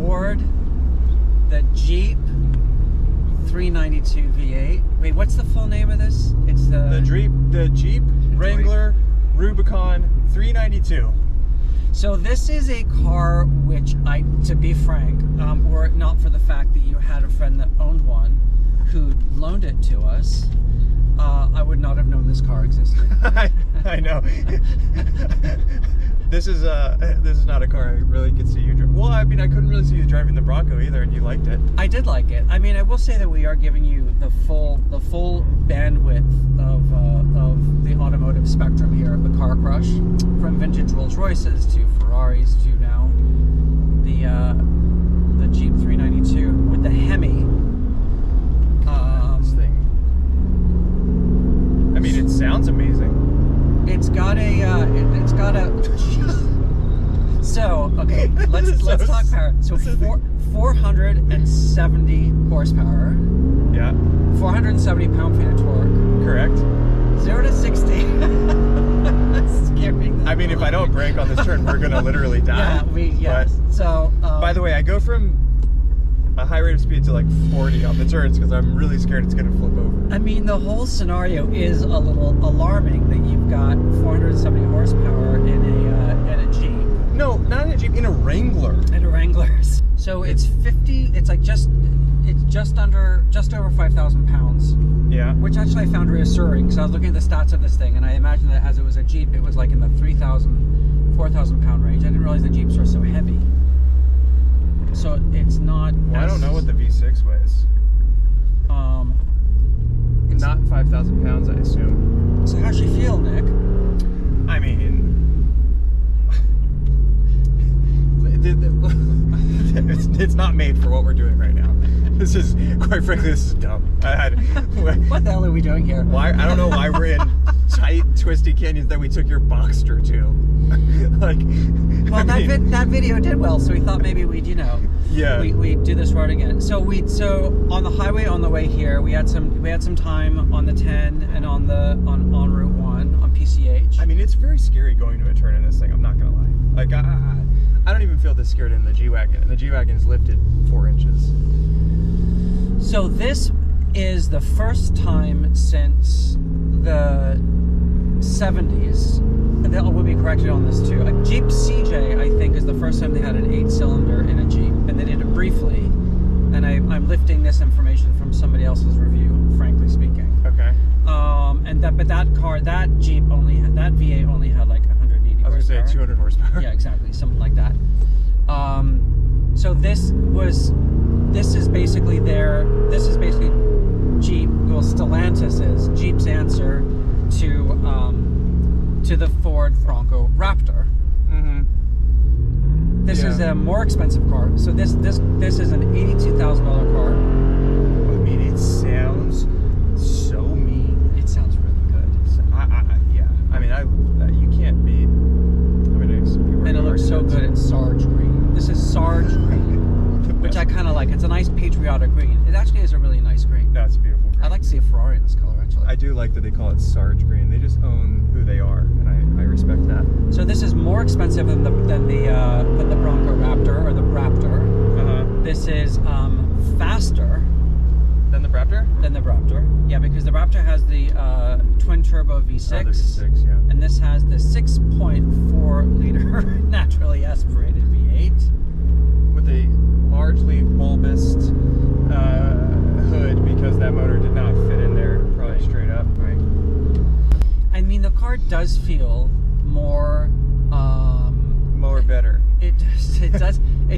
aboard the Jeep 392 V8. Wait, what's the full name of this? It's the Jeep Wrangler Rubicon 392. So this is a car which to be frank, were it not for the fact that you had a friend that owned one who loaned it to us, I would not have known this car existed. I know. This is not a car I really could see you drive. Well, I mean, I couldn't really see you driving the Bronco either, and you liked it. I did like it. I mean, I will say that we are giving you the full bandwidth of the automotive spectrum here at the Car Crush, from vintage Rolls Royces to Ferraris to now the Jeep 392 with the Hemi. This thing. I mean, it sounds amazing. It's got a. So okay, let's talk power. So 470 horsepower. Yeah. 470 pound-feet of torque. Correct. 0 to 60. That's scary. I mean, if I don't brake on this turn, we're gonna literally die. Yes. So. By the way, I go from a high rate of speed to like 40 on the turns because I'm really scared it's gonna flip over. I mean, the whole scenario is a little alarming that you've got 470 horsepower in a Jeep. No, not in a Jeep, in a Wrangler. In a Wrangler. So it's 50. It's like just over 5,000 pounds. Yeah. Which actually I found reassuring because I was looking at the stats of this thing and I imagined that as it was a Jeep, it was like in the 3,000, 4,000 pound range. I didn't realize the Jeeps were so heavy. So it's not. Well, I don't know what the V6 weighs. It's not 5,000 pounds, I assume. So how's she feel, Nick? I mean, it's not made for what we're doing right now. This is, quite frankly, this is dumb. What the hell are we doing here? Why? I don't know why we're in tight, twisty canyons that we took your Boxster to. Well, that video did well, so we thought maybe we'd, yeah, we'd do this road again. So on the highway on the way here, we had some time on the 10 and on Route 1 on PCH. I mean, it's very scary going to a turn in this thing. I'm not gonna lie. Like I don't even feel this scared in the G-Wagon. And the G-Wagon is lifted 4 inches. So this is the first time since the 70s. That will be corrected on this too. A Jeep CJ, I think, is the first time they had an 8-cylinder in a Jeep, and they did it briefly. And I'm lifting this information from somebody else's review, frankly speaking. Okay. But that Jeep that V8 only had like 180 horsepower. I was gonna say 200 horsepower. Yeah, exactly, something like that. So this is basically Jeep. Well, Stellantis is Jeep's answer to the Ford Bronco Raptor. Mm-hmm. This is a more expensive car. So this is an $82,000 car. I mean, it sounds so mean. It sounds really good. Yeah. I mean, you can't beat. I mean, and it looks so good in Sarge green. This is Sarge green, which I kind of like. It's a nice patriotic green. It actually is a really nice green. No, it's a beautiful green. I'd like to see a Ferrari in this color, actually. I do like that they call it Sarge green. They just own who they are, and I respect that. So this is more expensive than the Bronco Raptor or the Raptor. This is faster than the Raptor. Yeah, because the Raptor has the twin turbo V6. Oh, the V6, yeah. And this has the 6.4 liter naturally aspirated V8 with a largely bulbous hood because that motor did not fit in there probably straight up. Right. I mean, the car does feel more better. It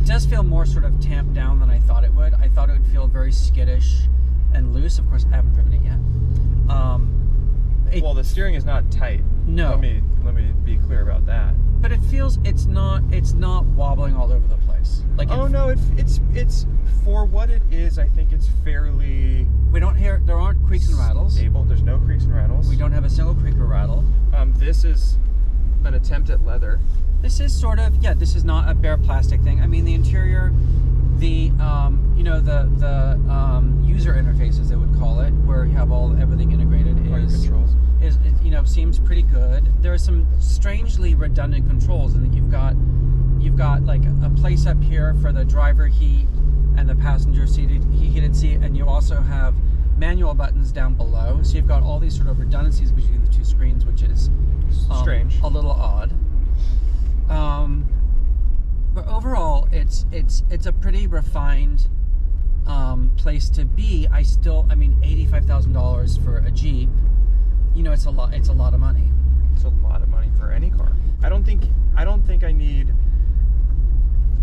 does feel more sort of tamped down than I thought it would. I thought it would feel very skittish and loose. Of course, I haven't driven it yet. Well, the steering is not tight. No. Let me be clear about that. But it feels it's not wobbling all over the place. Like no, it's for what it is. I think it's fairly. There aren't creaks and rattles. Stable. There's no creaks and rattles. We don't have a single creak or rattle. This is an attempt at leather. This is sort of this is not a bare plastic thing. I mean, the interior, the user interface, as they would call it, where you have everything integrated, controls. Seems pretty good. There are some strangely redundant controls in that you've got you've got like a place up here for the driver heat and the passenger heated seat, and you also have manual buttons down below. So you've got all these sort of redundancies between the two screens, which is strange, a little odd. But overall, it's a pretty refined place to be. I mean, $85,000 for a Jeep, you know, it's a lot of money. It's a lot of money for any car. I don't think I need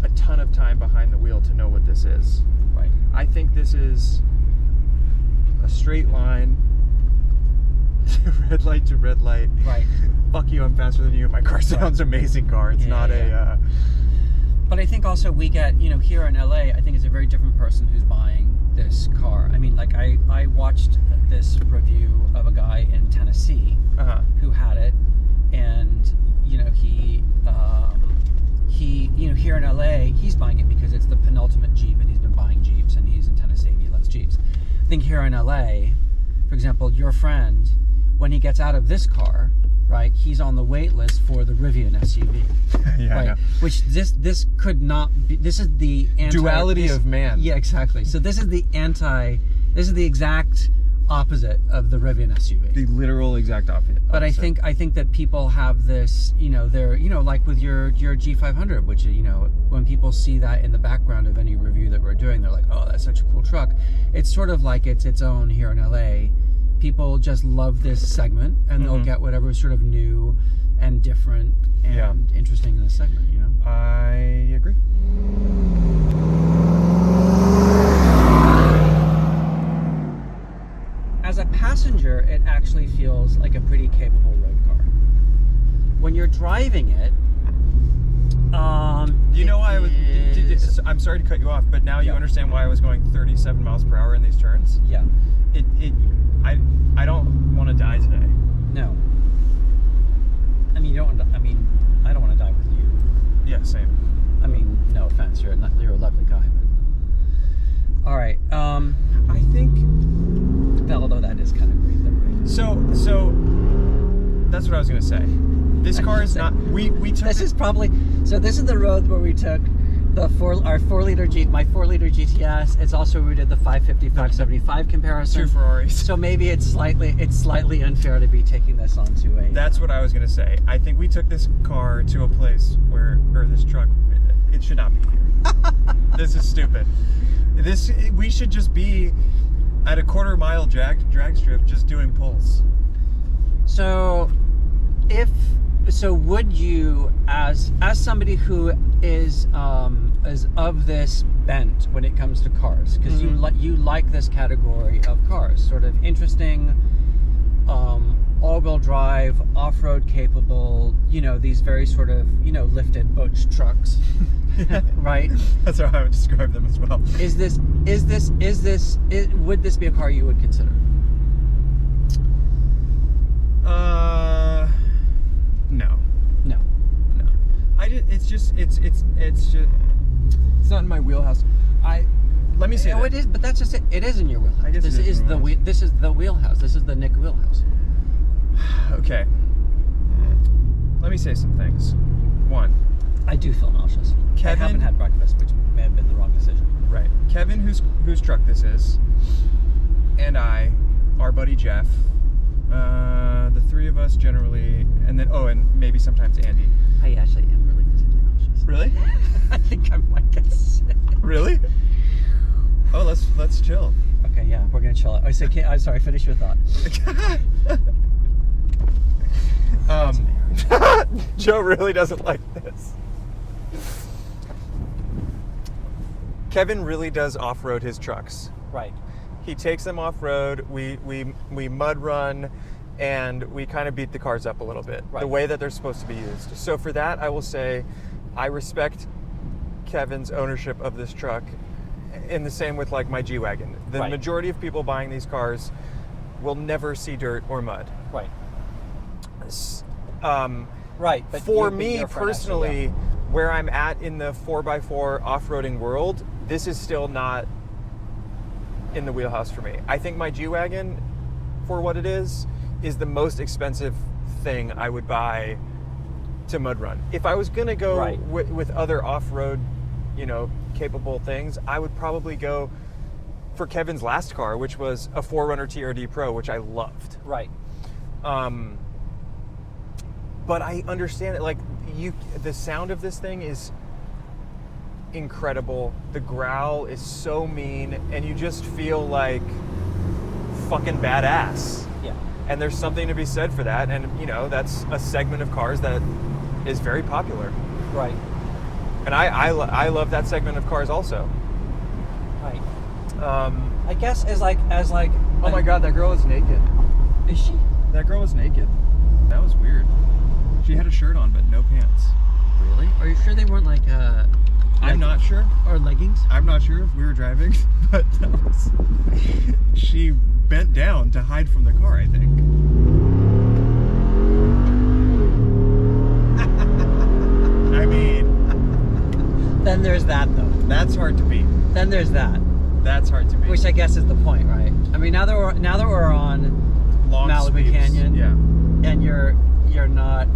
a ton of time behind the wheel to know what this is. Right. I think this is a straight line, red light to red light. Right. Fuck you, I'm faster than you. My car sounds amazing car. It's not a... But I think also we get, you know, here in LA, I think it's a very different person who's buying this car. I mean, like I watched this review of a guy in Tennessee who had it, and you know, he you know, here in LA, he's buying it because it's the penultimate Jeep, and he's been buying Jeeps, and he's in Tennessee and he loves Jeeps. I think here in LA, for example, your friend, when he gets out of this car, right, he's on the wait list for the Rivian SUV. Yeah, right? I know. Which this could not be. This is the duality of man. Yeah, exactly. So this is the exact opposite of the Rivian SUV. The literal exact opposite. But I think that people have this, you know, they're, you know, like with your G500, which, you know, when people see that in the background of any review that we're doing, they're like, oh, that's such a cool truck. It's sort of like it's its own here in LA. People just love this segment, and they'll get whatever is sort of new and different and interesting in the segment, you know? I agree. As a passenger, it actually feels like a pretty capable road car. When you're driving it, you know why I was... I'm sorry to cut you off, but now you understand why I was going 37 miles per hour in these turns? Yeah. I don't want to die today. No. I mean, I don't want to die with you. Yeah, same. I mean, no offense, you're a lovely guy, but... All right, I think... although that is kind of great, though, right? So that's what I was gonna say. This car is not. We took. This is probably. So this is the road where we took our 4-liter Jeep, my 4-liter GTS. It's also where we did the 550, 575 comparison. Two Ferraris. So maybe it's slightly unfair to be taking this onto a. That's what I was gonna say. I think we took this car to a place or this truck, it should not be here. This is stupid. We should just be at a quarter-mile drag strip, just doing pulls. So, would you, as somebody who is of this bent when it comes to cars, because you like this category of cars, sort of interesting, all-wheel drive, off-road capable, you know, these very sort of, you know, lifted butch trucks, right? That's how I would describe them as well. Would this be a car you would consider? No. It's not in my wheelhouse. Let me say that. It is, but that's just it. It is in your wheelhouse. I guess this is the wheelhouse. This is the Nick wheelhouse. Okay. Let me say some things. One, I do feel nauseous. Kevin, I haven't had breakfast, which may have been the wrong decision. Right. Kevin, whose truck this is, and our buddy Jeff, the three of us generally, and then and maybe sometimes Andy. I actually am really physically nauseous. Really? I think I might get sick. Really? Oh, let's chill. Okay, yeah, we're gonna chill out. I'm sorry. Finish your thought. Joe really doesn't like this. Kevin really does off-road his trucks. Right. He takes them off-road. We mud run, and we kind of beat the cars up a little bit, the way that they're supposed to be used. So for that, I will say, I respect Kevin's ownership of this truck. In the same with like my G-Wagon. The majority of people buying these cars will never see dirt or mud. Right. But for me personally, where I'm at in the 4x4 off-roading world, this is still not in the wheelhouse for me. I think my G-Wagon, for what it is the most expensive thing I would buy to mud run. If I was gonna go Right. with other off-road, capable things, I would probably go for Kevin's last car, which was a 4Runner TRD Pro, which I loved. Right. But I understand it. Like the sound of this thing is incredible. The growl is so mean, and you just feel like fucking badass. Yeah. And there's something to be said for that. And that's a segment of cars that is very popular. Right. And I love that segment of cars also. Right. I guess as like. Oh my God, that girl is naked. Is she? That girl was naked. That was weird. She had a shirt on, but no pants. Really? Are you sure they weren't like? I'm not sure. Or leggings? I'm not sure if we were driving, but that was. She bent down to hide from the car, I think. I mean. Then there's that though. That's hard to beat. Then there's that. That's hard to beat. Which I guess is the point, right? I mean, now that we're on Long Malibu sweeps. Canyon, Yeah. and you're not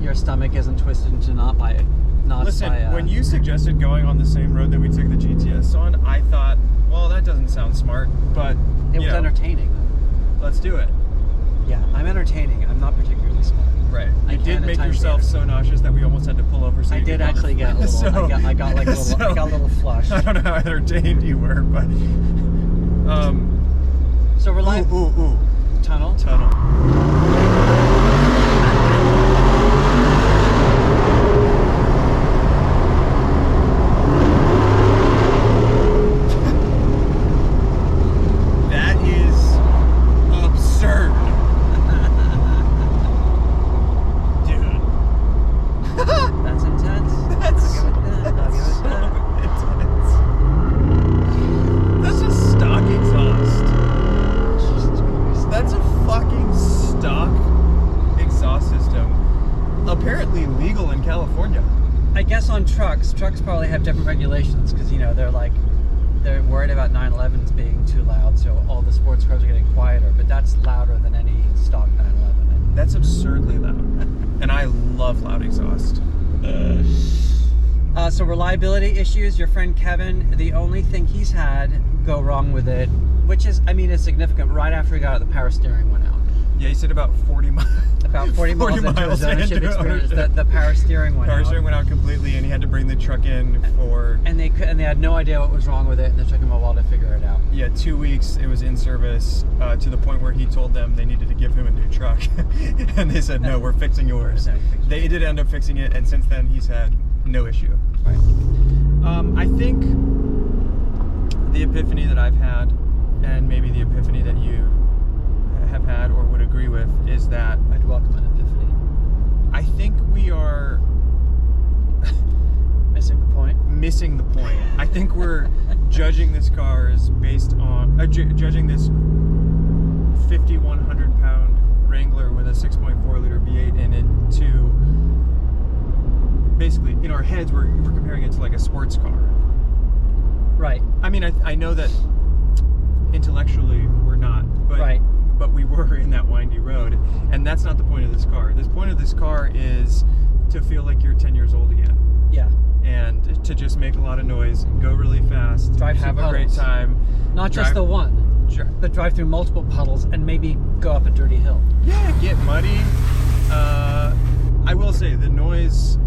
your stomach isn't twisted into knots by. Listen, when you suggested going on the same road that we took the GTS on, I thought, well, that doesn't sound smart, but it was entertaining. Let's do it. Yeah, I'm entertaining. I'm not particularly smart. Right. I You did can at make times yourself be so nauseous that we almost had to pull over. So I you did could actually get a little. So- I got like a little. I got a little flush. I don't know how entertained you were, but So we're live. Ooh. Tunnel. That is absurd. Dude. That's intense. That's I'll give it that. I'll give it so that. intense. That's a stock exhaust. Jesus Christ. That's a fucking stock exhaust system. Apparently legal in California. I guess on trucks probably have different regulations because they're worried about 911s being too loud, so all the sports cars are getting quieter. But that's louder than any stock 911. That's absurdly loud. And I love loud exhaust. So reliability issues. Your friend Kevin, the only thing he's had go wrong with it, which is, it's significant. Right after he got out, the power steering went out. Yeah, he said about 40 miles. About 40 miles into his ownership into experience, ownership. the power steering went out. Power steering went out completely, and he had to bring the truck in for. And they had no idea what was wrong with it, and it took him a while to figure it out. Yeah, 2 weeks. It was in service to the point where he told them they needed to give him a new truck, and they said, "No, we're fixing yours." They did end up fixing it, and since then he's had no issue. Right. I think the epiphany that I've had, and maybe the epiphany that you have had or would agree with, is that I'd welcome an epiphany. I think we are Missing the point. missing the point. I think we're judging this car as based on judging this 5,100 pound Wrangler with a 6.4 liter V8 in it to basically in our heads we're comparing it to like a sports car. Right. I mean, I know that intellectually we're not, but Right. but we were in that windy road, and that's not the point of this car. The point of this car is to feel like you're 10 years old again. Yeah. And to just make a lot of noise, go really fast, Drive have through a great puddles. time. Not just the one, Sure. but drive through multiple puddles and maybe go up a dirty hill. Yeah, get muddy. I will say the noise.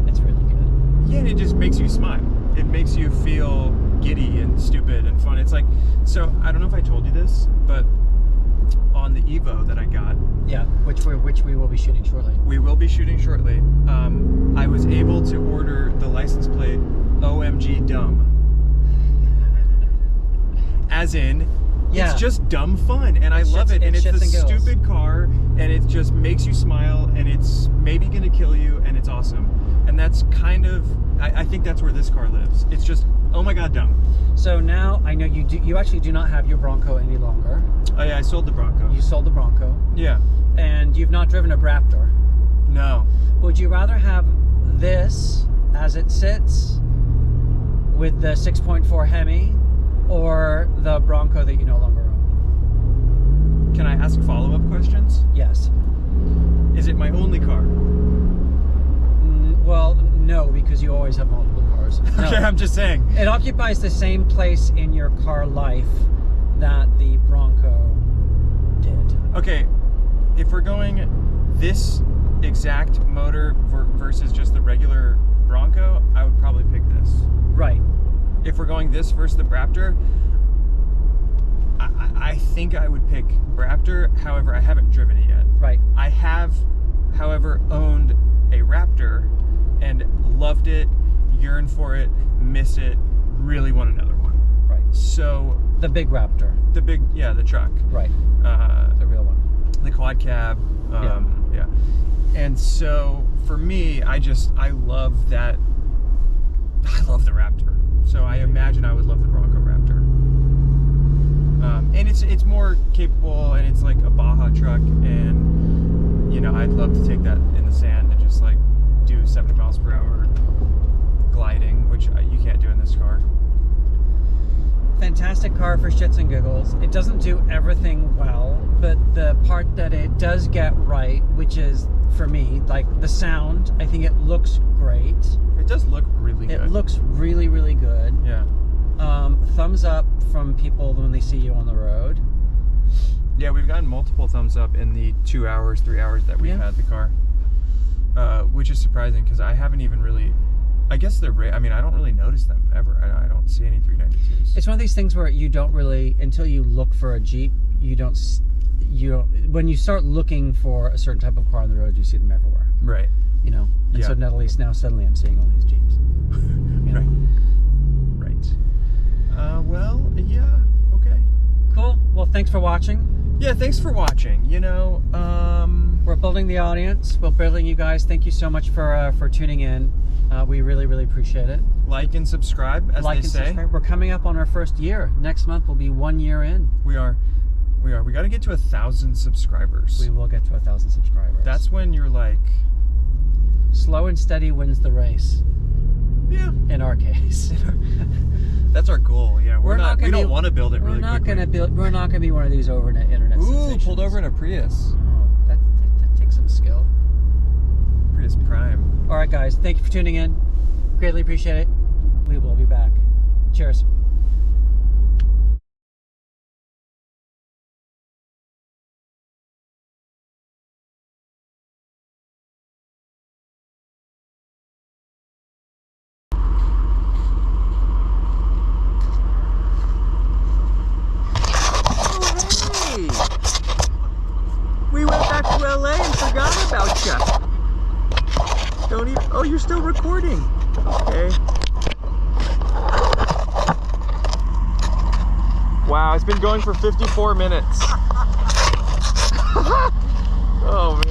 It's really good. Yeah, and it just makes you smile. It makes you feel giddy and stupid and fun. It's like, so I don't know if I told you this, but on the Evo that I got, Yeah, which we will be shooting shortly. we will be shooting shortly. I was able to order the license plate OMG dumb. As in, Yeah. it's just dumb fun, and I love it. And it's shits the and giggles. stupid car, and it just makes you smile, and it's maybe gonna kill you, and it's awesome. And that's kind of, I think that's where this car lives. It's just, oh my god, dumb. So now I know you actually do not have your Bronco any longer. Oh yeah, I sold the Bronco. You sold the Bronco, Yeah. and you've not driven a Raptor. No. Would you rather have this as it sits with the 6.4 Hemi, or the Bronco that you no longer own? Can I ask follow-up questions? Yes. Is it my only car? Well, no, because you always have multiple cars. No. Okay, I'm just saying. It occupies the same place in your car life that the Bronco did. Okay, if we're going this exact motor versus just the regular Bronco, I would probably pick this. Right. If we're going this versus the Raptor, I think I would pick Raptor. However, I haven't driven it yet. Right. I have, however, owned a Raptor and loved it, yearned for it, miss it, really want another one. Right. So The big Raptor. the truck. Right. The real one. The quad cab. Yeah. And so for me, I love that. I love the Raptor. So I imagine I would love the Bronco Raptor. And it's more capable, and it's like a Baja truck, and you know, I'd love to take that in the sand and just like do 70 miles per hour gliding, which you can't do in this car. Fantastic car for shits and giggles. It doesn't do everything well, but the part that it does get right, which is for me, like the sound, I think it looks great. It does look really good. It looks really, really good. Yeah. Thumbs up from people when they see you on the road. Yeah, we've gotten multiple thumbs up in the 2 hours, 3 hours that we've had the car, which is surprising because I haven't even really. I guess they're rare. I mean, I don't really notice them ever. I don't see any 392s. It's one of these things where you don't really, until you look for a Jeep, you don't. When you start looking for a certain type of car on the road, you see them everywhere. Right. You know. And so at least now suddenly I'm seeing all these Jeeps. You know? Right. Well, yeah. Okay. Cool. Well, thanks for watching. Yeah, thanks for watching. You know, we're building the audience. We're building you guys. Thank you so much for tuning in. We really, really appreciate it. Like and subscribe, as they say. Subscribe. We're coming up on our first year. Next month will be 1 year in. We are. We got to get to 1,000 subscribers. We will get to 1,000 subscribers. That's when you're like... Slow and steady wins the race. Yeah. In our case. That's our goal. Yeah. We don't want to build it really quickly. We're not going to be one of these internet sensations. Pulled over in a Prius. Oh, that takes some skill. Prius Prime. All right, guys. Thank you for tuning in. Greatly appreciate it. We will be back. Cheers. We went back to LA and forgot about you. Don't even. Oh, you're still recording. Okay. Wow, it's been going for 54 minutes. Oh, man.